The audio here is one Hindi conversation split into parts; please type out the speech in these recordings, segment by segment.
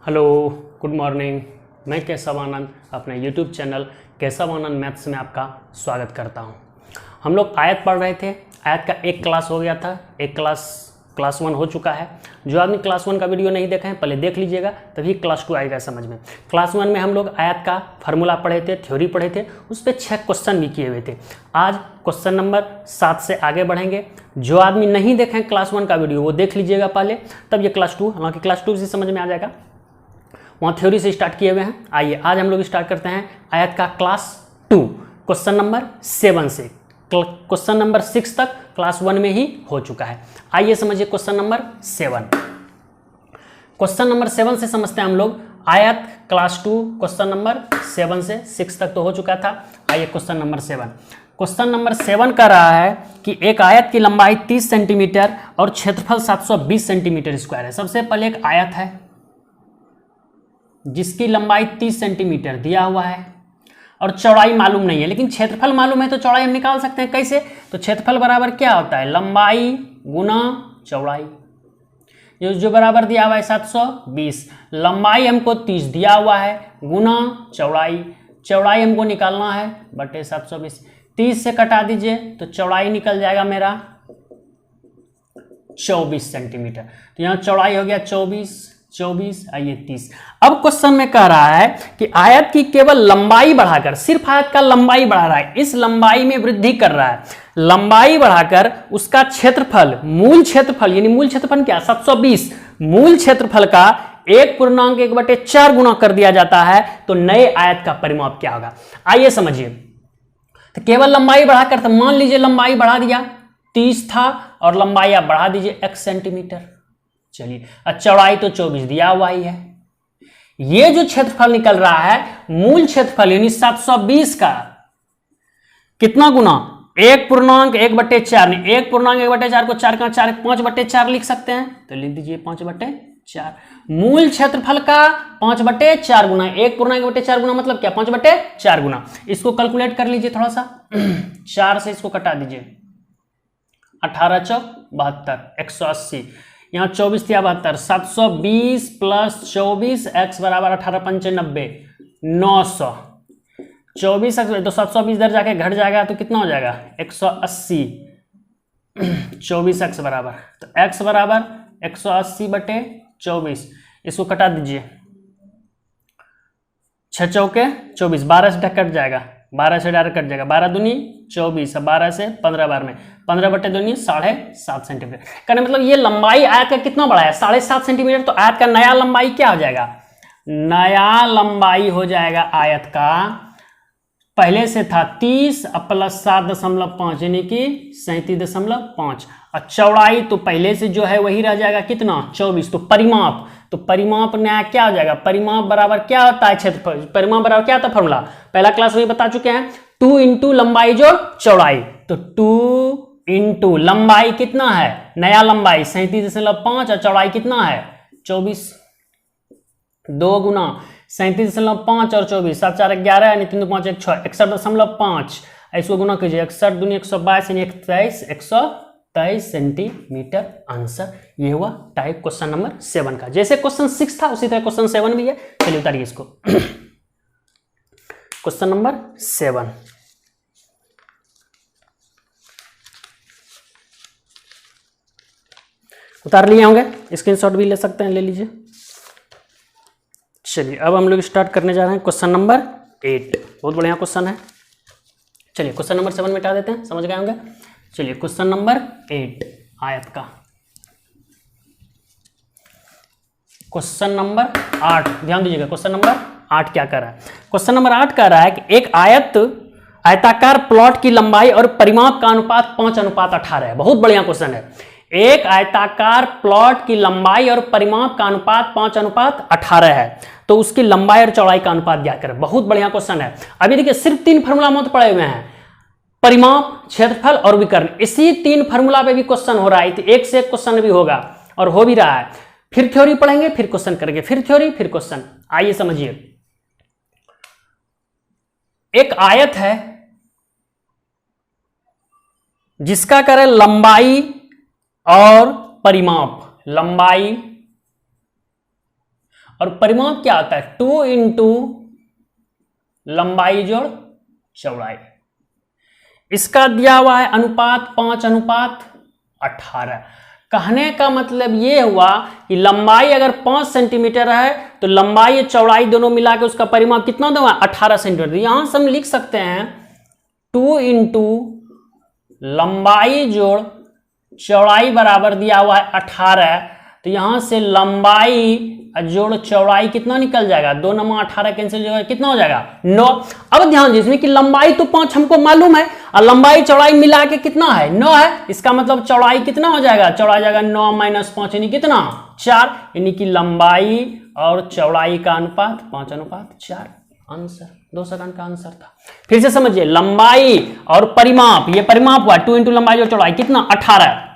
Hello, good morning. मैं केशव आनंद अपने यूट्यूब चैनल केशव आनंद मैथ्स में आपका स्वागत करता हूं। हम लोग आयत पढ़ रहे थे। आयत का एक क्लास हो गया था, एक क्लास 1 हो चुका है। जो आदमी क्लास 1 का वीडियो नहीं देखा है पहले देख लीजिएगा, तभी क्लास 2 आएगा समझ में। क्लास 1 में हम लोग आयत का फार्मूला पढ़े थे, थ्योरी पढ़े थे, उस पर 6 क्वेश्चन भी किए हुए थे। आज क्वेश्चन नंबर 7 से आगे बढ़ेंगे। जो आदमी नहीं देखे हैं क्लास 1 का वीडियो वो देख लीजिएगा पहले, तब ये क्लास 2, हालांकि क्लास 2 से समझ में आ जाएगा, वहाँ थ्योरी से स्टार्ट किए हुए हैं। आइए आज हम लोग स्टार्ट करते हैं आयत का क्लास 2 क्वेश्चन नंबर 7 से। क्वेश्चन नंबर 6 तक क्लास 1 में ही हो चुका है। आइए समझिए क्वेश्चन नंबर 7। क्वेश्चन नंबर 7 से समझते हैं हम लोग आयत क्लास 2। क्वेश्चन नंबर 7 से 6 तक तो हो चुका था। आइए क्वेश्चन नंबर 7। क्वेश्चन नंबर 7 का रहा है कि एक आयत की लंबाई 30 सेंटीमीटर और क्षेत्रफल 720 सेंटीमीटर स्क्वायर है। सबसे पहले एक आयत है जिसकी लंबाई 30 सेंटीमीटर दिया हुआ है और चौड़ाई मालूम नहीं है, लेकिन क्षेत्रफल मालूम है तो चौड़ाई हम निकाल सकते हैं। कैसे? तो क्षेत्रफल बराबर क्या होता है? लंबाई गुना चौड़ाई। जो बराबर दिया हुआ है 720, लंबाई हमको 30 दिया हुआ है, गुना चौड़ाई। चौड़ाई हमको निकालना है बटे 720। 30 से कटा दीजिए तो चौड़ाई निकल जाएगा मेरा 24 सेंटीमीटर। तो यहाँ चौड़ाई हो गया 24, आइए 30। अब क्वेश्चन में कह रहा है कि आयत की केवल लंबाई बढ़ाकर, सिर्फ आयत का लंबाई बढ़ा रहा है, इस लंबाई में वृद्धि कर रहा है। लंबाई बढ़ाकर उसका क्षेत्रफल, मूल क्षेत्रफल, यानी मूल क्षेत्रफल क्या? 720। मूल क्षेत्रफल का 1.1/4 गुना कर दिया जाता है तो नए आयत का परिमाप क्या होगा? आइए समझिए। तो केवल लंबाई बढ़ाकर, तो मान लीजिए लंबाई बढ़ा दिया, 30 था और लंबाई आप बढ़ा दीजिए 1 सेंटीमीटर। चलिए, चौड़ाई तो 24 दिया हुआ ही है। ये जो क्षेत्रफल निकल रहा है, मूल क्षेत्रफल यानी 720 का कितना गुना? 1.1/4। 1.1/4 को 4 का 4 5/4 लिख सकते हैं, तो लिख दीजिए 5/4। मूल क्षेत्रफल का 5/4 गुना, 1.1/4 गुना मतलब क्या? 5/4 गुना। इसको कैलकुलेट कर लीजिए थोड़ा सा। 4 से इसको कटा दीजिए, 18 चौक 72, 180। यहाँ 24 थी 72, 720 प्लस 24, x बराबर 18 पंचे 90, 900। 24 तो 720 इधर जाके घट जाएगा तो कितना हो जाएगा? 180। 24 x बराबर, तो x बराबर 180/24। इसको कटा दीजिए, 6 चौके 24, 12 से कट जाएगा, 12 से डायरेक्ट कट जाएगा, 12 दूनी 24, 12 से 15 बार में 15/2 7.5 सेंटीमीटर। कहने मतलब ये लंबाई आयत का कितना बड़ा है? 7.5 सेंटीमीटर। तो आयत का नया लंबाई क्या हो जाएगा? नया लंबाई हो जाएगा आयत का, पहले से था 30 प्लस 7.5 यानी कि 37.5, और चौड़ाई तो पहले से जो है वही रह जाएगा कितना? 24। तो परिमाप नया क्या हो जाएगा? परिमाप बराबर क्या होता है? क्षेत्रफल। परिमाप बराबर क्या होता है? फॉर्मूला पहला क्लास में बता चुके हैं, 2 इंटू लंबाई जो चौड़ाई। तो 2 इंटू लंबाई कितना है? नया लंबाई 37.5 और चौड़ाई कितना है? 24। 2 गुना 37.5 और 24, 7 4 11 यानी 3 2 5 1 6, 61.5। इसको गुना कीजिए, 61 दूनी 122 यानी 123 सेंटीमीटर आंसर। ये हुआ टाइप क्वेश्चन नंबर 7 का। जैसे क्वेश्चन 6 था उसी तरह क्वेश्चन 7 भी है। चलिए उतारिए इसको। क्वेश्चन नंबर 7 उतार लिए होंगे, स्क्रीनशॉट भी ले सकते हैं, ले लीजिए। चलिए अब हम लोग स्टार्ट करने जा रहे हैं क्वेश्चन नंबर 8। बहुत बढ़िया क्वेश्चन है। चलिए क्वेश्चन नंबर 7 मिटा देते हैं, समझ गए होंगे। चलिए क्वेश्चन नंबर 8 आयत का। क्वेश्चन नंबर 8 ध्यान दीजिएगा। क्वेश्चन नंबर 8 क्या कर रहा है? क्वेश्चन नंबर 8 कह रहा है कि एक आयताकार प्लॉट की लंबाई और परिमाप का अनुपात 5:18 है। बहुत बढ़िया क्वेश्चन है। एक आयताकार प्लॉट की लंबाई और परिमाप का अनुपात 5:18 है, तो उसकी लंबाई और चौड़ाई का अनुपात ज्ञात करें। बहुत बढ़िया क्वेश्चन है। अभी देखिए सिर्फ 3 फार्मूला मत पड़े हुए हैं, परिमाप, क्षेत्रफल और विकर्ण। इसी 3 फार्मूला पे भी क्वेश्चन हो रहा है, एक से एक क्वेश्चन भी होगा और हो भी रहा है। फिर थ्योरी पढ़ेंगे, फिर क्वेश्चन करेंगे, फिर थ्योरी, फिर क्वेश्चन। आइए समझिए। एक आयत है जिसका करें लंबाई और परिमाप, लंबाई और परिमाप क्या होता है 2 इंटू लंबाई जोड़ चौड़ाई। इसका दिया हुआ है अनुपात 5:18। कहने का मतलब ये हुआ कि लंबाई अगर 5 सेंटीमीटर है तो लंबाई और चौड़ाई दोनों मिला के उसका परिमाप कितना दूंगा 18 सेंटीमीटर। यहां से हम लिख सकते हैं 2 इंटू लंबाई जोड़ चौड़ाई बराबर दिया हुआ है 18। तो यहां से लंबाई जोड़ चौड़ाई कितना निकल जाएगा 2 9 18 कैंसिल हो जाएगा, कितना हो जाएगा 9। अब ध्यान दीजिए इसमें कि लंबाई तो 5 हमको मालूम है और लंबाई चौड़ाई मिला के कितना है 9 है। इसका मतलब चौड़ाई कितना हो जाएगा, चौड़ाई जाएगा 9 - 5 यानी कितना 4, यानी कि लंबाई और चौड़ाई का अनुपात 5:4। आंसर 2 सेकंड का आंसर था। फिर से समझिए लंबाई और परिमाप, ये परिमाप हुआ 2 इंटू लंबाई और चौड़ाई कितना 18।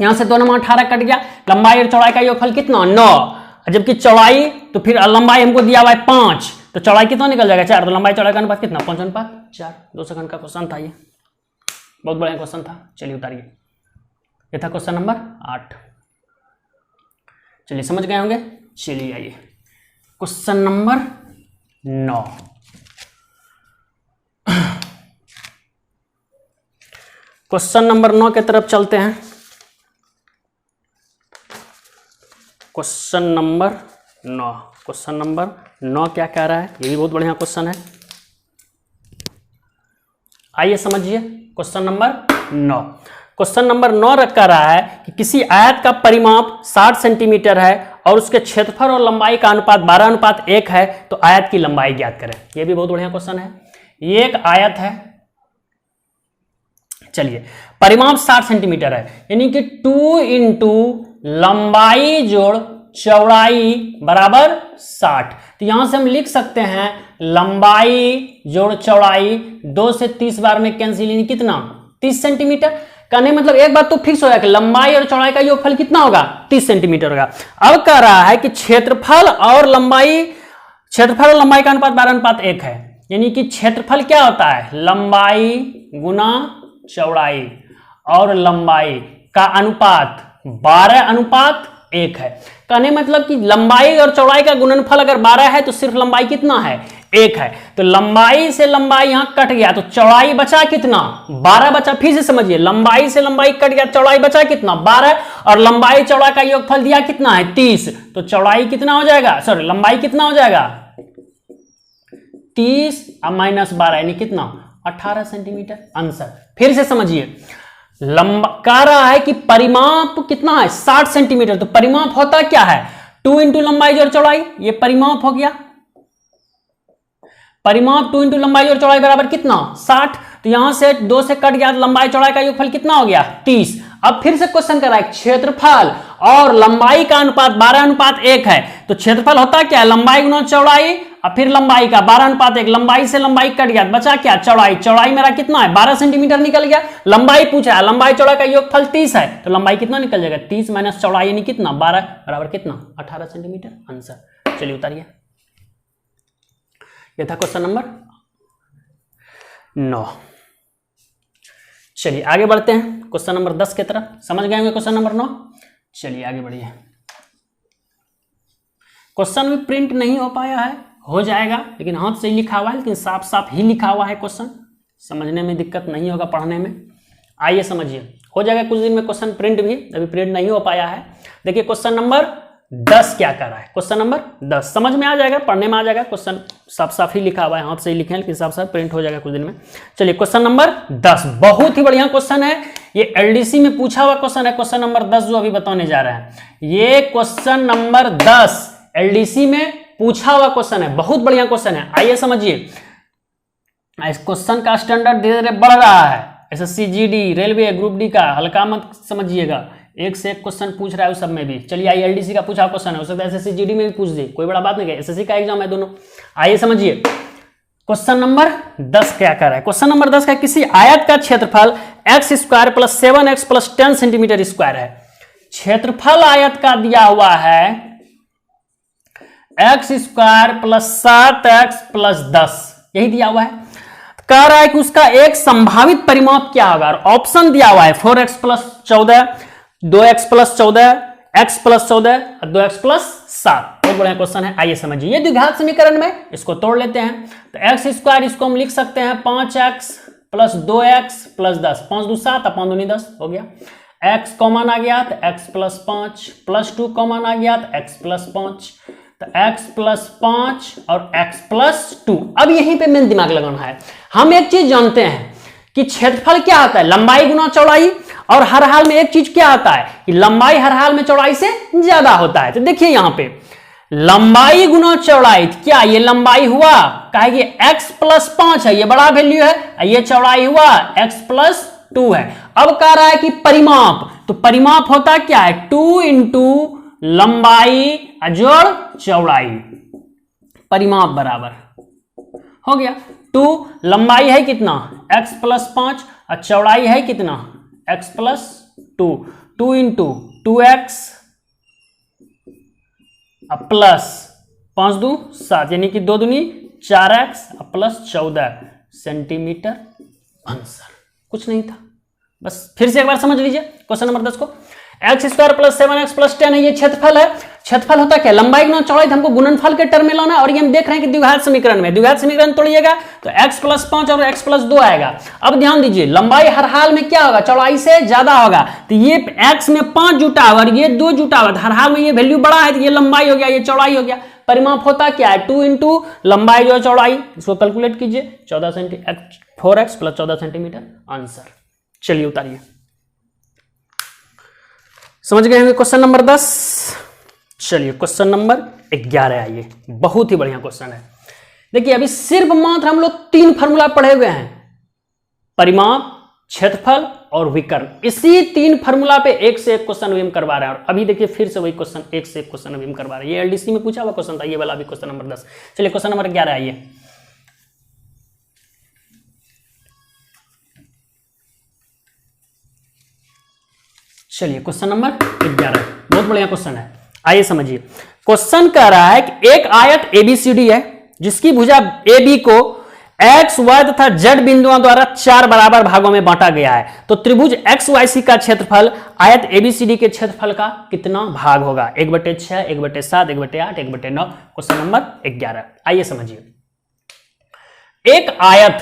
यहां से 2 9 18 कट गया, लंबाई और चौड़ाई का योगफल कितना 9, जबकि चौड़ाई तो फिर लंबाई हमको दिया हुआ है 5 तो चौड़ाई कितना निकल जाएगा 4, तो लंबाई चौड़ाई का अनुपात कितना 5:4। 2 सेकंड का क्वेश्चन था, ये बहुत बढ़िया क्वेश्चन था। चलिए उतारिए, ये था क्वेश्चन नंबर 8। चलिए समझ गए होंगे। चलिए आइए क्वेश्चन नंबर 9। क्वेश्चन नंबर 9 की तरफ चलते हैं। क्वेश्चन नंबर 9, क्वेश्चन नंबर 9 क्या कह रहा है, ये भी बहुत बढ़िया क्वेश्चन है। आइए समझिए क्वेश्चन नंबर 9। क्वेश्चन नंबर 9 कह रहा है कि किसी आयत का परिमाप 60 सेंटीमीटर है और उसके क्षेत्रफल और लंबाई का अनुपात 12:1 है, तो आयत की लंबाई ज्ञात करें। यह भी बहुत बढ़िया क्वेश्चन है। ये एक आयत है, चलिए परिमाप 60 सेंटीमीटर है यानी कि 2 इंटू लंबाई जोड़ चौड़ाई बराबर 60। तो यहां से हम लिख सकते हैं लंबाई जोड़ चौड़ाई 2 से 30 बार में कैंसिल, यानी कितना 30 सेंटीमीटर। कहने मतलब एक बात तो फिक्स हो गया कि लंबाई और चौड़ाई का योगफल कितना होगा 30 सेंटीमीटर होगा। अब कह रहा है कि क्षेत्रफल और लंबाई का अनुपात 12:1 है, यानी कि क्षेत्रफल क्या होता है लंबाई गुना चौड़ाई और लंबाई का अनुपात 12:1 है। कहने मतलब कि लंबाई और चौड़ाई का गुणनफल अगर 12 है तो सिर्फ लंबाई कितना है 1 है। तो लंबाई से लंबाई यहां कट गया तो चौड़ाई बचा कितना 12 बचा। फिर से समझिए लंबाई से लंबाई कट गया, चौड़ाई बचा कितना 12, और लंबाई चौड़ाई का योगफल दिया कितना है 30। तो चौड़ाई कितना हो जाएगा, सॉरी लंबाई कितना हो जाएगा 30 और -12 यानी कितना 18 सेंटीमीटर। आंसर फिर से समझिए, लंबा कह रहा है कि परिमाप कितना है 60 सेंटीमीटर। तो परिमाप होता क्या है 2 इंटू लंबाई जोड़ चौड़ाई, ये परिमाप हो गया। परिमाप 2 इंटू लंबाई और चौड़ाई बराबर कितना 60। तो यहां से 2 से कट गया, लंबाई चौड़ाई का योगफल कितना हो गया 30। अब फिर से क्वेश्चन कर रहा है क्षेत्रफल और लंबाई का अनुपात 12:1 है। तो क्षेत्रफल होता क्या है लंबाई गुना चौड़ाई और फिर लंबाई का 12:1। लंबाई से लंबाई कट गया, बचा क्या चौड़ाई। चौड़ाई मेरा कितना है 12 सेंटीमीटर निकल गया। लंबाई पूछा है, लंबाई चौड़ाई का योगफल 30 है, तो लंबाई कितना निकल जाएगा 30 - चौड़ाई यानी कितना 12 बराबर कितना 18 सेंटीमीटर। आंसर चलिए उतारिए, यह था क्वेश्चन नंबर 9। चलिए आगे बढ़ते हैं क्वेश्चन नंबर 10 की तरफ। समझ गए होंगे क्वेश्चन नंबर 9। चलिए आगे बढ़िए। क्वेश्चन भी प्रिंट नहीं हो पाया है, हो जाएगा, लेकिन हाथ से ही लिखा हुआ है, लेकिन साफ साफ ही लिखा हुआ है क्वेश्चन, समझने में दिक्कत नहीं होगा पढ़ने में। आइए समझिए, हो जाएगा कुछ दिन में क्वेश्चन प्रिंट भी, अभी प्रिंट नहीं हो पाया है। देखिए क्वेश्चन नंबर 10 क्या कर रहा है। क्वेश्चन नंबर 10 समझ में आ जाएगा, पढ़ने में आ जाएगा। क्वेश्चन साफ साफ ही लिखा हुआ है, हाथ से ही लिखे हैं, लेकिन साफ साफ प्रिंट हो जाएगा कुछ दिन में। चलिए क्वेश्चन नंबर 10 बहुत ही बढ़िया क्वेश्चन है, ये एलडीसी में पूछा हुआ क्वेश्चन है। क्वेश्चन नंबर 10 जो अभी बताने जा रहे हैं, ये क्वेश्चन नंबर 10 एलडीसी में पूछा हुआ क्वेश्चन है, बहुत बढ़िया क्वेश्चन है। आइए समझिए, इस क्वेश्चन का स्टैंडर्ड धीरे धीरे बढ़ रहा है। SSC GD railway group D का हल्का मत समझिएगा, एक से एक क्वेश्चन पूछ रहा है उस सब में भी। चलिए आइए एलडीसी का पूछा क्वेश्चन है, हो सकता है एसएससी जीडी में भी पूछ दे, कोई बड़ा बात नहीं है, एसएससी का एग्जाम है दोनों। आइए समझिए क्वेश्चन नंबर 10 क्या कर रहा है। क्वेश्चन नंबर 10 का किसी आयत का क्षेत्रफल x² + 7x + 10 सेंटीमीटर स्क्वायर है। क्षेत्रफल आयत का दिया हुआ है x² + 7x + 10, यही दिया हुआ है। कह रहा है कि उसका एक संभावित परिमाप क्या होगा, और ऑप्शन दिया हुआ है 4x + 14, 2x + 14, x + 14 और 2x + 7। बहुत बढ़िया क्वेश्चन है, आइए समझिए। ये द्विघात समीकरण में इसको तोड़ लेते हैं। तो एक्स स्क्वायर इसको हम लिख सकते हैं 5x plus 2x plus 10, 5 2 7 upon 2 10 हो गया। x कॉमन आ गया तो x प्लस 5 प्लस 2 कॉमन आ गया तो x प्लस 5, तो x प्लस 5 और x प्लस 2। अब यहीं पे मेन दिमाग लगाना है। हम एक चीज जानते हैं कि क्षेत्रफल क्या आता है, लंबाई गुना चौड़ाई, और हर हाल में एक चीज क्या आता है कि लंबाई हर हाल में चौड़ाई से ज्यादा होता है। तो देखिए यहां पे लंबाई गुना चौड़ाई, क्या ये लंबाई हुआ, कहा कि x प्लस 5 है, ये बड़ा वैल्यू है, ये चौड़ाई हुआ x प्लस 2 है। अब कह रहा है कि परिमाप, तो परिमाप होता क्या है 2 इंटू लंबाई जोड़ चौड़ाई, परिमाप बराबर हो गया 2। लंबाई है कितना x प्लस 5 और चौड़ाई है कितना x plus 2, 2 into 2x plus 5 2 7 यानी कि 2 दूनी 4x प्लस 14 सेंटीमीटर। आंसर कुछ नहीं था, बस फिर से एक बार समझ लीजिए क्वेश्चन नंबर 10 को। X square plus 7x plus 10 है, ये क्षेत्रफल है। क्षेत्रफल होता क्या, लंबाई गुना चौड़ाई, हमको गुणनफल के टर्म में लाना है। और ये हम देख रहे हैं कि द्विघात समीकरण में, द्विघात समीकरण तोड़िएगा तो x प्लस 5 और x प्लस 2 आएगा। अब ध्यान दीजिए लंबाई हर हाल में क्या होगा, चौड़ाई से ज्यादा होगा, तो ये x में 5 जुटा हुआ और ये 2 जुटा हुआ, हर हाल में ये वैल्यू बड़ा है, तो ये लंबाई हो गया, ये चौड़ाई हो गया। परिमाप होता क्या है 2 इंटू लंबाई जो चौड़ाई, इसको कैलकुलेट कीजिए 14 centimetre, 4x plus 14 centimetre answer. चलिए उतारिए, समझ गए होंगे क्वेश्चन नंबर 10। चलिए क्वेश्चन नंबर 11 आइए, बहुत ही बढ़िया क्वेश्चन है। देखिए अभी सिर्फ मात्र हम लोग 3 फार्मूला पढ़े हुए हैं, परिमाप, क्षेत्रफल और विकर्ण। इसी 3 फार्मूला पे एक से एक क्वेश्चन हम करवा रहे हैं। और अभी देखिए फिर से वही क्वेश्चन, एक से एक क्वेश्चन अभी हम करवा रहे हैं। ये एलडीसी में पूछा हुआ क्वेश्चन था, ये वाला अभी क्वेश्चन नंबर 10। चलिए क्वेश्चन नंबर 11 आइए। चलिए क्वेश्चन नंबर 11, बहुत बढ़िया क्वेश्चन है, आइए समझिए। क्वेश्चन कह रहा है कि एक आयत एबीसीडी है जिसकी भुजा AB को एक्स वाई तथा जेड बिंदुओं द्वारा 4 बराबर भागों में बांटा गया है। तो त्रिभुज XYC का क्षेत्रफल आयत ABCD के क्षेत्रफल का कितना भाग होगा, 1/6, 1/7, 1/8, 1/9। क्वेश्चन नंबर 11, आइए समझिए। एक आयत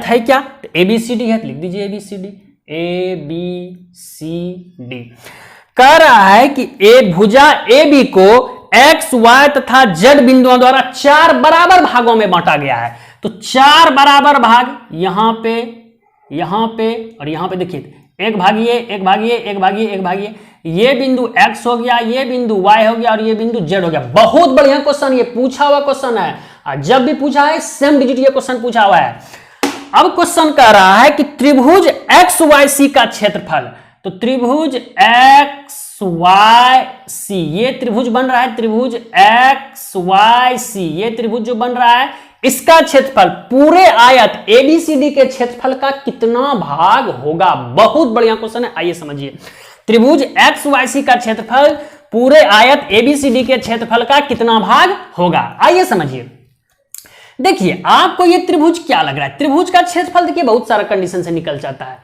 है क्या, तो ABCD है, लिख दीजिए ABCD। कह रहा है कि भुजा AB को X, Y तथा Z बिंदुओं द्वारा 4 बराबर भागों में बांटा गया है। तो 4 बराबर भाग यहां पे और यहां पे देखिए, एक भागिए, एक भागिए, एक भागिए, एक भागिए, ये बिंदु X हो गया, ये बिंदु Y हो गया और ये बिंदु Z हो गया। बहुत बढ़िया क्वेश्चन, ये पूछा हुआ क्वेश्चन है, जब भी पूछा है सेम डिजिट ये क्वेश्चन पूछा हुआ है। अब क्वेश्चन कह रहा है कि त्रिभुज XYC का क्षेत्रफल, तो त्रिभुज XYC, ये त्रिभुज बन रहा है, त्रिभुज XYC, ये त्रिभुज जो बन रहा है इसका क्षेत्रफल पूरे आयत ABCD के क्षेत्रफल का कितना भाग होगा। बहुत बढ़िया क्वेश्चन है, आइए समझिए। त्रिभुज XYC का क्षेत्रफल पूरे आयत ABCD के क्षेत्रफल का कितना भाग होगा, आइए समझिए। देखिए आपको ये त्रिभुज क्या लग रहा है, त्रिभुज का क्षेत्रफल देखिए बहुत सारा कंडीशन से निकल जाता है।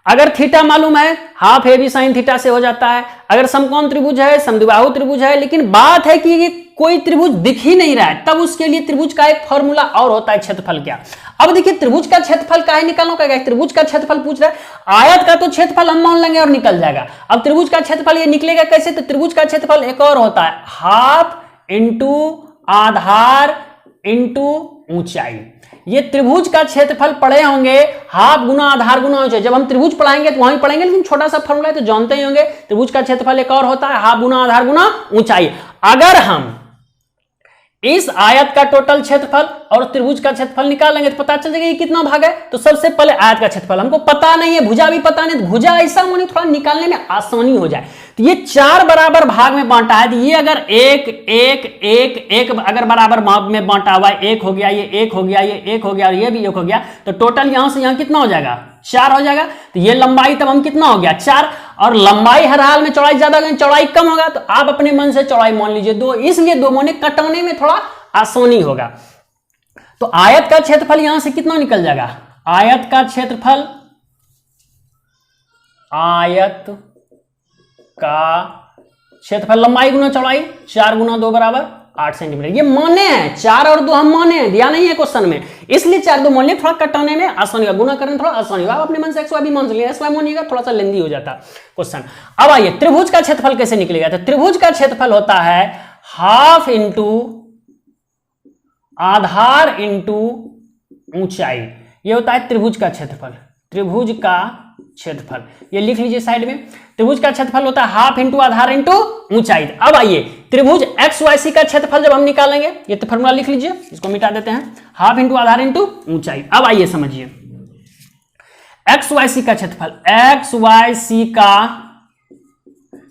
अगर थीटा मालूम है हाफ AB sin थीटा से हो जाता है। अगर समकोण त्रिभुज है, समद्विबाहु त्रिभुज है, लेकिन बात है कि ये कोई त्रिभुज दिख ही नहीं रहा है, तब उसके लिए त्रिभुज का एक फॉर्मूला और होता है, क्षेत्रफल क्या। अब देखिए त्रिभुज का क्षेत्रफल काहे निकालना का, त्रिभुज का क्षेत्रफल पूछ रहा है, आयत का तो क्षेत्रफल हम मान लेंगे और निकल जाएगा। अब त्रिभुज का क्षेत्रफल ये निकलेगा कैसे, तो त्रिभुज का क्षेत्रफल एक और होता है, हाफ इंटू आधार इंटू ऊंचाई। ये त्रिभुज का क्षेत्रफल पढ़े होंगे, हाफ गुना आधार गुना ऊंचाई। जब हम त्रिभुज पढ़ाएंगे तो वहीं पढ़ेंगे, लेकिन छोटा सा फॉर्मूला है तो जानते ही होंगे। त्रिभुज का क्षेत्रफल एक और होता है, हाफ गुना आधार गुना ऊंचाई। अगर हम इस आयत का टोटल क्षेत्रफल और त्रिभुज का क्षेत्रफल निकालेंगे तो पता चल जाएगा ये कितना भाग है। तो सबसे पहले आयत का क्षेत्रफल, हमको पता नहीं है, भुजा भी पता नहीं, तो भुजा ऐसा होने थोड़ा निकालने में आसानी हो जाए। तो ये 4 बराबर भाग में बांटा है, तो ये अगर एक अगर बराबर भाग में बांटा हुआ है, 1 हो गया, ये 1 हो गया, ये 1 हो गया और ये भी 1 हो गया, तो टोटल यहां से यहां कितना हो जाएगा, 4 हो जाएगा। तो ये लंबाई तब हम कितना हो गया 4, और लंबाई हर हाल में चौड़ाई ज्यादा होगी, चौड़ाई कम होगा, तो आप अपने मन से चौड़ाई मान लीजिए 2, इसलिए 2 माने कटाने में थोड़ा आसानी होगा। तो आयत का क्षेत्रफल यहां से कितना निकल जाएगा, आयत का क्षेत्रफल लंबाई गुना चौड़ाई 4 गुना 2 बराबर 8 सेंटीमीटर। ये माने हैं 4 और 2 हम माने हैं, दिया नहीं है क्वेश्चन में, इसलिए 4 2 मान लिए, थोड़ा कटाने में आसानी होगा, गुना करने में थोड़ा आसानी होगा। आप अपने मन से एक्स वाई भी मान लीजिए, एक्स वाई मानिएगा थोड़ा सा लेंदी हो जाता क्वेश्चन। अब आइए त्रिभुज का क्षेत्रफल कैसे निकलेगा। तो त्रिभुज का क्षेत्रफल होता है हाफ इंटू आधार इंटू ऊंचाई, ये होता है त्रिभुज का क्षेत्रफल। त्रिभुज का क्षेत्रफल ये लिख लीजिए साइड में, त्रिभुज का क्षेत्रफल होता है हाफ इंटू आधार इंटू ऊंचाई। अब आइए त्रिभुज एक्स वाई सी का क्षेत्रफल जब हम निकालेंगे, ये तो फॉर्मूला लिख लीजिए, इसको मिटा देते हैं, हाफ इंटू आधार इंटू ऊंचाई। अब आइए समझिए एक्स वाई सी का क्षेत्रफल, एक्स वाई सी का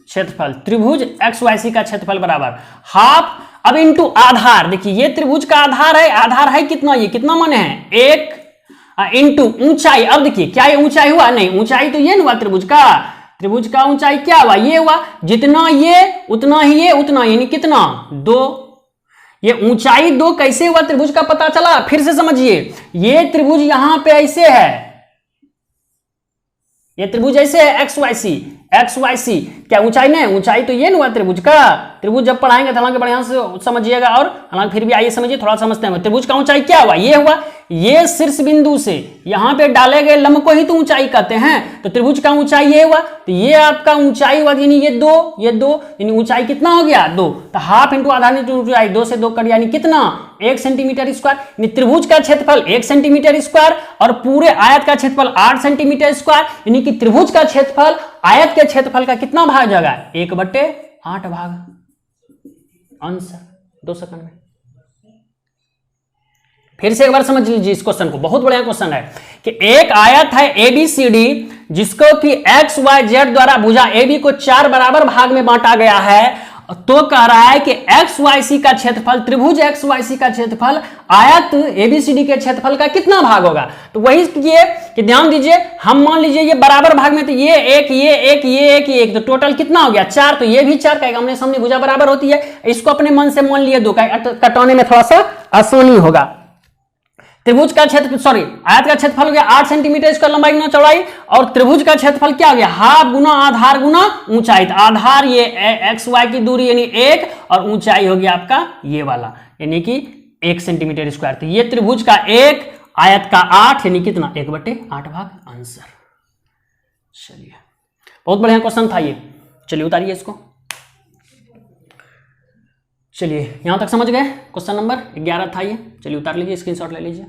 क्षेत्रफल, त्रिभुज एक्स वाई सी का क्षेत्रफल बराबर हाफ, अब इंटू आधार, देखिए ये त्रिभुज का आधार है, आधार है कितना, ये कितना माने हैं 1, इंटू ऊंचाई। अब देखिए क्या ये ऊंचाई हुआ, नहीं ऊंचाई तो ये हुआ त्रिभुज का, त्रिभुज का ऊंचाई क्या हुआ, ये हुआ, जितना ये उतना ही ये उतना, यानी कितना 2, ये ऊंचाई 2 कैसे हुआ त्रिभुज का पता चला, फिर से समझिए, ये त्रिभुज यहां पे ऐसे है, ये त्रिभुज ऐसे है X Y C, X Y C क्या ऊंचाई नहीं, ऊंचाई तो ये हुआ त्रिभुज का। त्रिभुज जब पढ़ाएंगे हालांकि बढ़िया से समझिएगा, और हालांकि फिर भी आइए समझिए, थोड़ा समझते हैं। त्रिभुज का ऊंचाई क्या हुआ, ये हुआ, ये शीर्ष बिंदु से यहां पे डाले गए लंब को ही तो ऊंचाई कहते हैं, तो त्रिभुज का ऊंचाई ये हुआ, तो ये आपका ऊंचाई हुआ, यानी ये 2, ये 2, यानी ऊंचाई कितना हो गया 2, तो हाफ इंटू आधार इंटू ऊंचाई, 2 से 2 कट यानी कितना 1 सेंटीमीटर स्क्वायर, यानी त्रिभुज का क्षेत्रफल 1 सेंटीमीटर स्क्वायर और पूरे आयत का क्षेत्रफल 8 सेंटीमीटर स्क्वायर, यानी कि त्रिभुज का क्षेत्रफल आयत के क्षेत्रफल का कितना भाग जाएगा 1/8 भाग। आंसर 2 सेकंड में। फिर से एक बार समझ लीजिए इस क्वेश्चन को, बहुत बढ़िया क्वेश्चन है कि एक आयत है ABCD जिसको कि एक्स वाई जेड द्वारा भुजा AB को 4 बराबर भाग में बांटा गया है, तो कह रहा है कि एक्स वाई सी का क्षेत्रफल, त्रिभुज एक्स वाई सी का क्षेत्रफल आयत ABCD के क्षेत्रफल का कितना भाग होगा। तो वही किए कि ध्यान दीजिए, हम मान लीजिए ये बराबर भाग में, तो ये एक, ये एक, ये एक, ये एक, तो टोटल कितना हो गया 4, तो ये भी 4 का आमने सामने भुजा बराबर होती है, इसको अपने मन से मान लिए 2 का, कटाने में थोड़ा सा आसानी होगा। त्रिभुज का क्षेत्र सॉरी आयत का क्षेत्रफल हो गया 8 सेंटीमीटर स्क्वायर लंबाई गुना चौड़ाई, और त्रिभुज का क्षेत्रफल क्या हो गया हाफ गुना आधार गुना ऊंचाई, तो आधार ये एक्स वाई की दूरी यानी 1 और ऊंचाई हो गया आपका ये वाला यानी कि 1 सेंटीमीटर स्क्वायर, तो ये त्रिभुज का 1 आयत का 8 यानी कितना 1/8 भाग। आंसर। चलिए बहुत बढ़िया क्वेश्चन था ये, चलिए उतारिए इसको। चलिए यहां तक समझ गए, क्वेश्चन नंबर 11 था ये, चलिए उतार लीजिए, स्क्रीनशॉट ले लीजिए।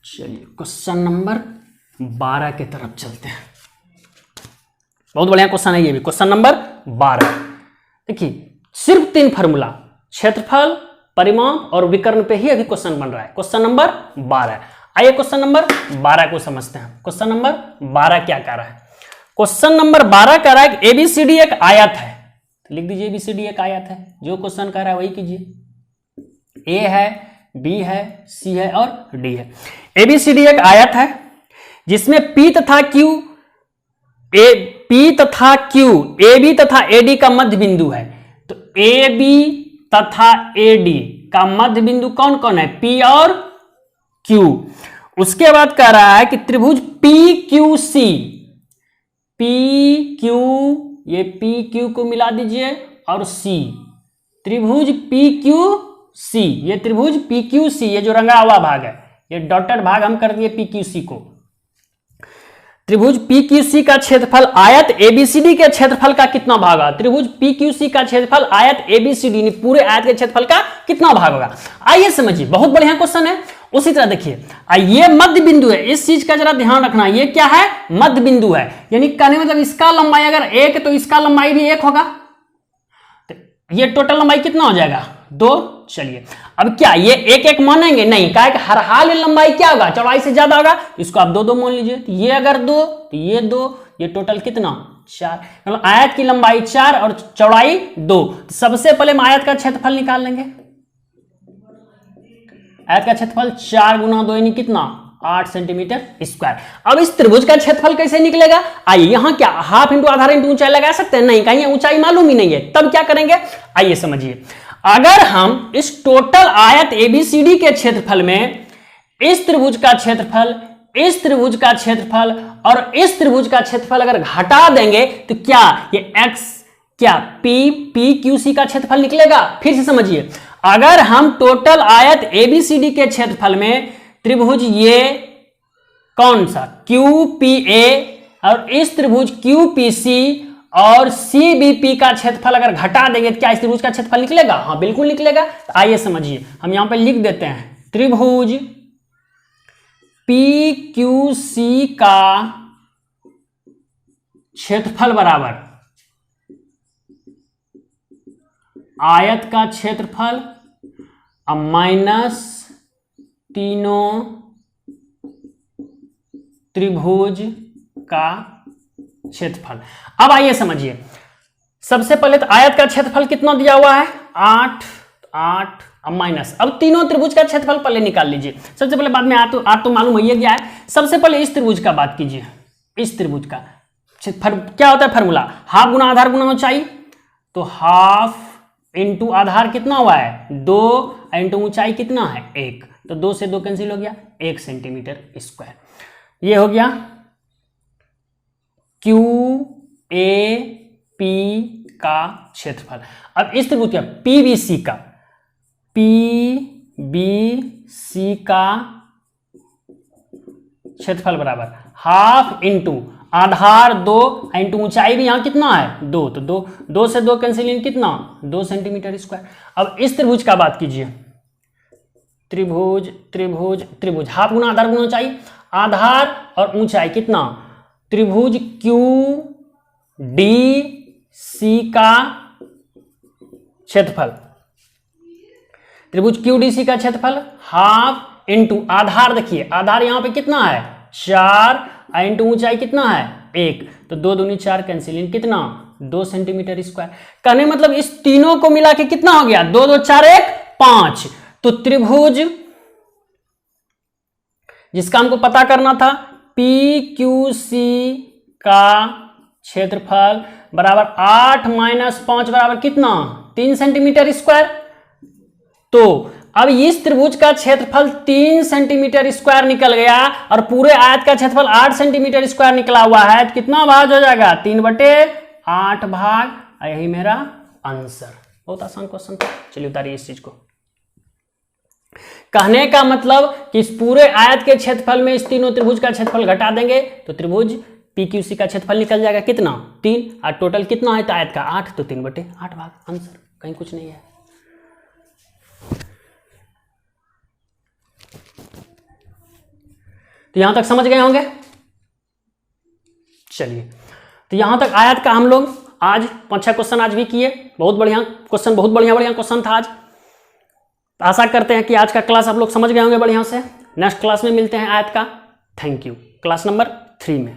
चलिए क्वेश्चन नंबर 12 की तरफ चलते हैं, बहुत बढ़िया क्वेश्चन है ये भी, क्वेश्चन नंबर 12। देखिए सिर्फ 3 फार्मूला, क्षेत्रफल, परिमाप और विकर्ण पे ही अभी क्वेश्चन बन रहा है, क्वेश्चन नंबर 12। आइए क्वेश्चन नंबर 12 को समझते हैं। क्वेश्चन नंबर 12 क्या कह रहा है, क्वेश्चन नंबर 12 कह रहा है कि ABCD एक आयत है, लिख दीजिए ABCD एक आयत है, जो क्वेश्चन कह रहा है वही कीजिए, A है, B है, C है और D है। ABCD एक आयत है जिसमें P तथा Q, AB तथा AD का मध्य बिंदु है, तो AB तथा AD का मध्य बिंदु कौन कौन है P और Q। उसके बाद कह रहा है कि त्रिभुज PQC, PQ, ये PQ को मिला दीजिए और C, त्रिभुज PQC, ये त्रिभुज PQC, ये जो रंगा हुआ भाग है, ये डॉटेड भाग हम कर दिए PQC को। त्रिभुज PQC का क्षेत्रफल आयत ABCD के क्षेत्रफल का कितना भाग होगा, त्रिभुज PQC का क्षेत्रफल आयत ABCD पूरे आयत के क्षेत्रफल का कितना भाग होगा। आइए समझिए, बहुत बढ़िया क्वेश्चन है। उसी तरह देखिए ये मध्य बिंदु है, इस चीज का जरा ध्यान रखना, ये क्या है मध्य बिंदु है, यानी कहने मतलब इसका लंबाई अगर 1 तो इसका लंबाई भी 1 होगा, तो ये टोटल लंबाई कितना हो जाएगा 2। चलिए अब क्या ये 1-1 मानेंगे, नहीं, क्या हर हाल लंबाई क्या होगा चौड़ाई से ज्यादा होगा, इसको आप 2-2 मान लीजिए, तो ये अगर 2 तो ये 2, ये टोटल कितना 4, मतलब आयत की लंबाई 4 और चौड़ाई 2। सबसे पहले हम आयत का क्षेत्रफल निकाल लेंगे, आयत का क्षेत्रफल 4 गुना 2 यानी कितना 8 सेंटीमीटर स्क्वायर। अब इस त्रिभुज का क्षेत्रफल कैसे निकलेगा, आइए यहां क्या हाफ इंटू आधार इंटू ऊंचाई लगा सकते हैं, नहीं, कहीं ऊंचाई मालूम ही नहीं है, तब क्या करेंगे आइए समझिए। अगर हम इस टोटल आयत ABCD के क्षेत्रफल में इस त्रिभुज का क्षेत्रफल इस त्रिभुज का क्षेत्रफल और इस त्रिभुज का क्षेत्रफल अगर घटा देंगे तो क्या ये x क्या पी क्यू सी का क्षेत्रफल निकलेगा। फिर से समझिए, अगर हम टोटल आयत एबीसीडी के क्षेत्रफल में त्रिभुज ये कौन सा क्यू पी ए और इस त्रिभुज क्यू पी सी और सी बी पी का क्षेत्रफल अगर घटा देंगे तो क्या इस त्रिभुज का क्षेत्रफल निकलेगा। हाँ बिल्कुल निकलेगा। तो आइए समझिए, हम यहां पर लिख देते हैं त्रिभुज पी क्यू सी का क्षेत्रफल बराबर आयत का क्षेत्रफल माइनस तीनों त्रिभुज का क्षेत्रफल। अब आइए समझिए, सबसे पहले तो आयत का क्षेत्रफल कितना दिया हुआ है 8 8 अब माइनस, अब तीनों त्रिभुज का क्षेत्रफल पहले निकाल लीजिए। सबसे पहले बाद में आठ तो मालूम हो गया है। सबसे पहले इस त्रिभुज का बात कीजिए, इस त्रिभुज का क्या होता है फॉर्मूला, हाफ गुना आधार गुना ऊंचाई। तो हाफ इंटू आधार कितना हुआ है 2 इंटू ऊंचाई कितना है 1, तो 2 से 2 कैंसिल हो गया 1 सेंटीमीटर स्क्वायर। ये हो गया क्यू ए पी का क्षेत्रफल। अब इस त्रिभुज का पीबीसी का क्षेत्रफल बराबर हाफ इंटू आधार 2 इंटू ऊंचाई भी यहां कितना है 2, तो 2 से 2 कैंसिल कितना 2 सेंटीमीटर स्क्वायर। अब इस त्रिभुज का बात कीजिए, त्रिभुज त्रिभुज त्रिभुज हाफ गुना आधार गुना ऊंचाई, आधार और ऊंचाई कितना त्रिभुज क्यू डी सी का क्षेत्रफल, त्रिभुज क्यू डी सी का क्षेत्रफल हाफ इंटू आधार, देखिए आधार यहां पे कितना है 4 इंटू ऊंचाई कितना है 1, तो 2 दूनी 4 कैंसिल कितना 2 सेंटीमीटर स्क्वायर। कहने मतलब इस तीनों को मिला के कितना हो गया 2 2 4 1 5। तो त्रिभुज जिसका हमको पता करना था पी क्यू सी का क्षेत्रफल बराबर 8 - 5 बराबर कितना 3 सेंटीमीटर स्क्वायर। तो अब इस त्रिभुज का क्षेत्रफल 3 सेंटीमीटर स्क्वायर निकल गया और पूरे आयत का क्षेत्रफल 8 सेंटीमीटर स्क्वायर निकला हुआ है, तो कितना भाग हो जाएगा 3/8 भाग, यही मेरा आंसर। बहुत आसान क्वेश्चन था। चलिए उतारिए इस चीज को। कहने का मतलब कि इस पूरे आयत के क्षेत्रफल में इस तीनों त्रिभुज का क्षेत्रफल घटा देंगे तो त्रिभुज पीक्यूसी का क्षेत्रफल निकल जाएगा कितना 3, और टोटल कितना है तो आयत का 8, तो 3/8 भाग, आंसर। कहीं कुछ नहीं है। तो यहां तक समझ गए होंगे। चलिए, तो यहां तक आयत का हम लोग आज 5-6 क्वेश्चन आज भी किए। बहुत बढ़िया क्वेश्चन, बहुत बढ़िया क्वेश्चन था आज। आशा करते हैं कि आज का क्लास आप लोग समझ गए होंगे बढ़िया से। नेक्स्ट क्लास में मिलते हैं आयत का। Thank you. क्लास नंबर 3 में।